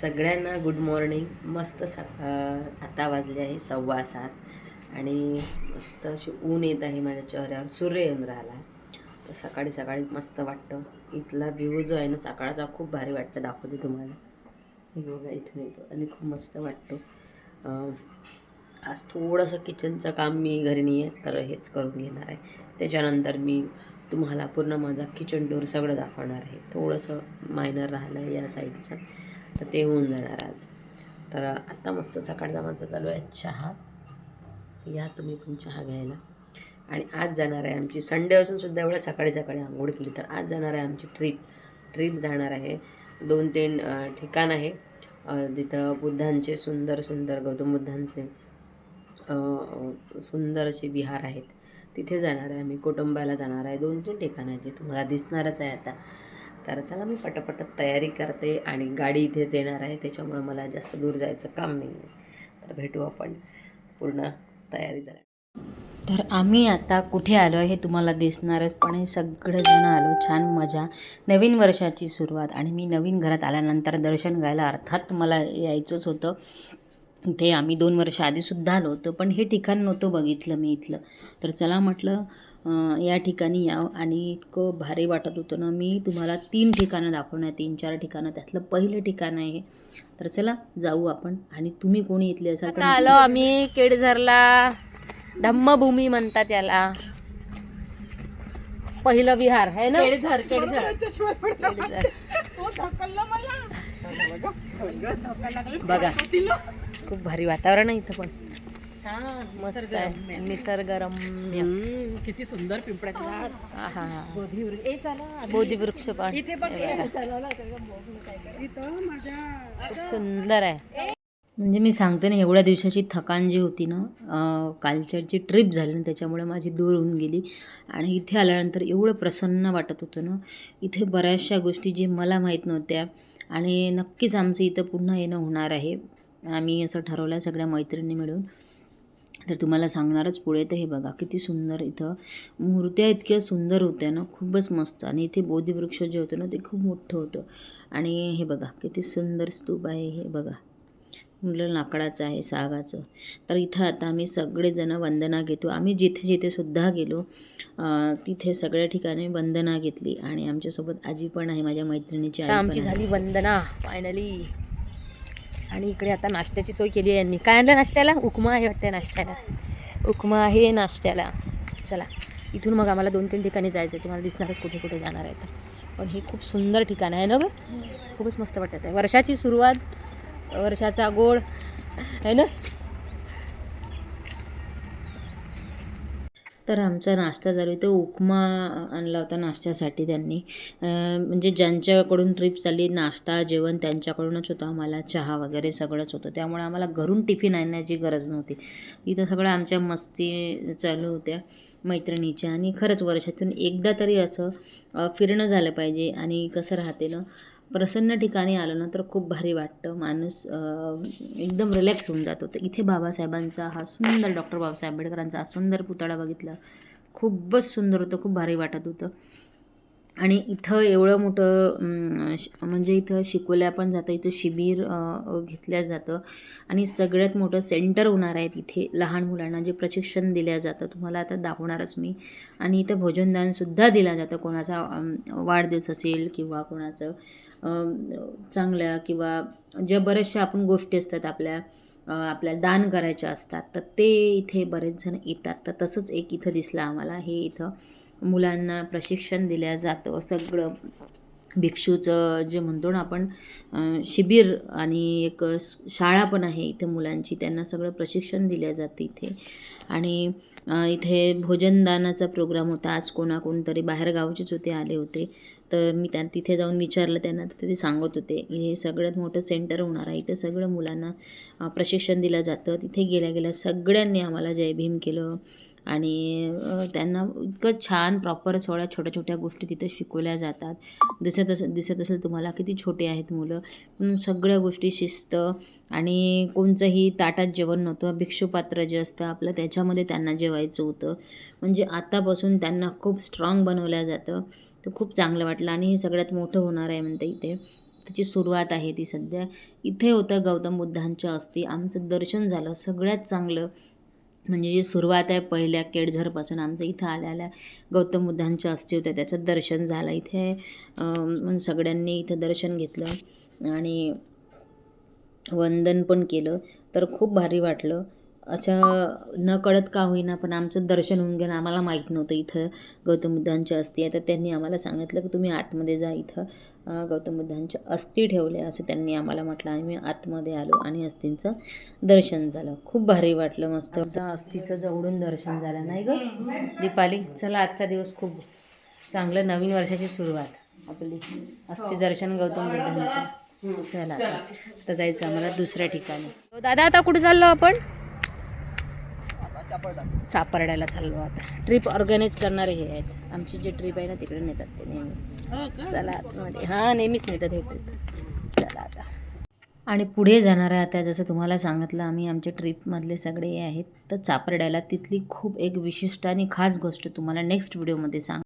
सगळ्यांना good morning. मस्त आता वाजले आहे 7:15 आणि मस्त अशी ऊन येत आहे माझ्या चेहऱ्यावर, सूर्य येऊन राहिला. तर सकाळी सकाळी मस्त वाटतं. इथला व्ह्यू जो आहे ना सकाळचा खूप भारी वाटतं. दाखवते तुम्हाला. हे बघा इथून येतो आणि खूप मस्त वाटतो. आज थोडंसं किचनचं काम मी घरी नाही आहे तर हेच करून घेणार आहे. त्याच्यानंतर मी तुम्हाला पूर्ण माझा किचन टूर सगळं दाखवणार आहे. थोडंसं मायनर राहिलं आहे या साईडचं, तर ते होऊन जाणार आज. तर आत्ता मस्त सकाळचा माझा चालू आहे चहा. या तुम्ही पण चहा घ्यायला. आणि आज जाणार आहे आमची, संडे असून सुद्धा एवढ्या सकाळी सकाळी आंघोळ केली. तर आज जाणार आहे आमची ट्रिप जाणार आहे. 2-3 ठिकाण आहे तिथं बुद्धांचे सुंदर सुंदर गौतम बुद्धांचे सुंदर असे विहार आहेत. तिथे जाणार आहे आम्ही. कुटुंबाला जाणार आहे. 2-3 ठिकाणं जे तुम्हाला दिसणारच आहे आता. तर चला मी पटापट तयारी करते आणि गाडी इथेच येणार आहे, त्याच्यामुळं मला जास्त दूर जायचं काम नाही आहे. तर भेटू आपण पूर्ण तयारी झाली. तर आम्ही आता कुठे आलो आहे हे तुम्हाला दिसणारच, पण हे सगळेजण आलो. छान मजा, नवीन वर्षाची सुरुवात. आणि मी नवीन घरात आल्यानंतर दर्शन घ्यायला अर्थात मला यायचंच होतं. ते आम्ही 2 वर्ष आधीसुद्धा आलो होतो, पण हे ठिकाण नव्हतं बघितलं मी इथलं. तर चला म्हटलं या ठिकाणी यावं. आणि इतकं भारी वाटत होतं ना. मी तुम्हाला 3 ठिकाणं दाखवणार, 3-4 ठिकाणं. त्यातलं पहिलं ठिकाण आहे. तर चला जाऊ आपण. आणि तुम्ही कोणी इथले असाल तर आलो आम्ही केळझरला. धम्मभूमी म्हणतात याला. पहिलं विहार आहे ना, केळझर. बघा खूप भारी वातावरण आहे इथं, पण मस्त आहे. निसर्गरम्य. किती सुंदर पिंपळाचं झाड. बोधिवृक्ष पण खूप सुंदर आहे. म्हणजे मी सांगते ना, एवढ्या दिवसाची थकान जी होती ना, कालच्या जी ट्रिप झाली ना, त्याच्यामुळे माझी दूर होऊन गेली. आणि इथे आल्यानंतर एवढं प्रसन्न वाटत होतं ना. इथे बऱ्याचशा गोष्टी जे मला माहीत नव्हत्या. आणि नक्कीच आमचं इथं पुन्हा येणं होणार आहे. आम्ही असं ठरवलं सगळ्या मैत्रिणी मिळून. तर तुम्हाला सांगणारच पुढे. तर हे बघा किती सुंदर इथं मूर्त्या इतक्या सुंदर होत्या ना, खूपच मस्त. आणि इथे बोधिवृक्ष जे होतं ना ते खूप मोठं होतं. आणि हे बघा किती सुंदर स्तूप आहे. हे बघा मुलं लाकडाचं आहे, सागाचं. तर इथं आता आम्ही सगळेजण वंदना घेतो. आम्ही जिथे जिथे सुद्धा गेलो तिथे सगळ्या ठिकाणी वंदना घेतली. आणि आमच्यासोबत आजी पण आहे, माझ्या मैत्रिणीची आई. आमची झाली वंदना फायनली. आणि इकडे आता नाश्त्याची सोय केली आहे यांनी. काय आणलं नाश्त्याला? उपमा आहे वाटतं नाश्त्याला. उपमा आहे नाश्त्याला. चला इथून मग आम्हाला 2-3 ठिकाणी जायचं आहे. तुम्हाला दिसणारच कुठे कुठे जाणार आहे तर. पण हे खूप सुंदर ठिकाण आहे ना गं. खूपच मस्त वाटत आहे. वर्षाची सुरुवात, वर्षाचा गोड आहे ना. तर आमचा नाश्ता चालू आहे. तो उपमा आणला होता नाश्त्यासाठी त्यांनी. म्हणजे ज्यांच्याकडून ट्रिप चालली, नाश्ता जेवण त्यांच्याकडूनच होतं. आम्हाला चहा वगैरे सगळंच होतं. त्यामुळे आम्हाला घरून टिफिन आणण्याची गरज नव्हती. इथं सगळं आमच्या मस्ती चालू होत्या मैत्रिणीच्या. आणि खरंच वर्षातून एकदा तरी असं फिरणं झालं पाहिजे. आणि कसं राहते ना, प्रसन्न ठिकाणी आलं ना तर खूप भारी वाटतं. माणूस एकदम रिलॅक्स होऊन जातो. तर इथे बाबासाहेबांचा हा सुंदर, डॉक्टर बाबासाहेब आंबेडकरांचा हा सुंदर पुतळा बघितला. खूपच सुंदर होतं, खूप भारी वाटत होतं. आणि इथं एवढं मोठं म्हणजे इथं शिकवल्या पण जातं. इथं शिबिर घेतल्या जातं. आणि सगळ्यात मोठं सेंटर होणार आहे तिथे. लहान मुलांना जे प्रशिक्षण दिलं जातं, तुम्हाला आता दाखवणारच मी. आणि इथं भोजनदानसुद्धा दिलं जातं. कोणाचा वाढदिवस असेल किंवा कोणाचं चांगल्या किंवा ज्या बऱ्याचशा आपण गोष्टी असतात आपल्याला दान करायच्या असतात, तर ते इथे बरेच जण येतात. तर तसंच एक इथं दिसलं आम्हाला. हे इथं मुलांना प्रशिक्षण दिलं जातं. सगळं भिक्षूचं जे म्हणतो ना आपण शिबिर. आणि एक शाळा पण आहे इथे मुलांची. त्यांना सगळं प्रशिक्षण दिलं जातं इथे. आणि इथे भोजनदानाचा प्रोग्राम होता आज. कोणतरी बाहेरगावचेच होते, आले होते. तर मी तिथे जाऊन विचारलं त्यांना, तर ते सांगत होते हे सगळ्यात मोठं सेंटर होणार आहे. इथं सगळं मुलांना प्रशिक्षण दिलं जातं. तिथे गेल्या सगळ्यांनी आम्हाला जय भीम केलं. आणि त्यांना इतकं छान प्रॉपर छोट्या छोट्या गोष्टी तिथे शिकवल्या जातात. दिसत असेल तुम्हाला किती छोटे आहेत मुलं, पण सगळ्या गोष्टी शिस्त. आणि कोणचंही ताटात जेवण नव्हतं. भिक्षुपात्र जे असतं आपलं त्याच्यामध्ये त्यांना जेवायचं होतं. म्हणजे आतापासून त्यांना खूप स्ट्रॉंग बनवलं जातं. तर खूप चांगलं वाटलं. आणि हे सगळ्यात मोठं होणार आहे म्हणते इथे. त्याची सुरुवात आहे ती सध्या. इथे होतं गौतम बुद्धांच्या अस्थी. आमचं दर्शन झालं सगळ्यात चांगलं. म्हणजे जी सुरुवात आहे पहिल्या केळझरपासून आमचं इथं आल्या गौतम बुद्धांच्या अस्थी होत्या, त्याचं दर्शन झालं इथे. सगळ्यांनी इथं दर्शन घेतलं आणि वंदन पण केलं. तर खूप भारी वाटलं. असं न कळत का होईना पण आमचं दर्शन होऊन गेलं. आम्हाला माहीत नव्हतं इथं गौतम बुद्धांच्या अस्थी आहे. तर त्यांनी आम्हाला सांगितलं की तुम्ही आतमध्ये जा, इथं गौतम बुद्धांच्या अस्थी ठेवले असं त्यांनी आम्हाला म्हटलं. आणि मी आतमध्ये आलो आणि अस्थींचं दर्शन झालं. खूप भारी वाटलं. मस्त अस्थीचं जवळून दर्शन झालं नाही गं दीपाली. चला आजचा दिवस खूप चांगलं, नवीन वर्षाची सुरुवात आपली. अस्थी दर्शन गौतम बुद्धांचं. चला आता जायचं आम्हाला दुसऱ्या ठिकाणी. दादा आता कुठे चाललो आपण? सापर्ड्याला चाललो आता. ट्रिप ऑर्गनाईज करणारे हे आहेत. आमची जी ट्रिप आहे ना तिकडे नेतात ते नेहमी. चला आतमध्ये. हां नेहमीच नेतात हे ट्रिप. चला आता. आणि पुढे जाणार आहे आता. जसं तुम्हाला सांगितलं आम्ही आमच्या ट्रिपमधले सगळे हे आहेत. तर चापर्ड्याला तिथली खूप एक विशिष्ट आणि खास गोष्ट तुम्हाला नेक्स्ट व्हिडिओमध्ये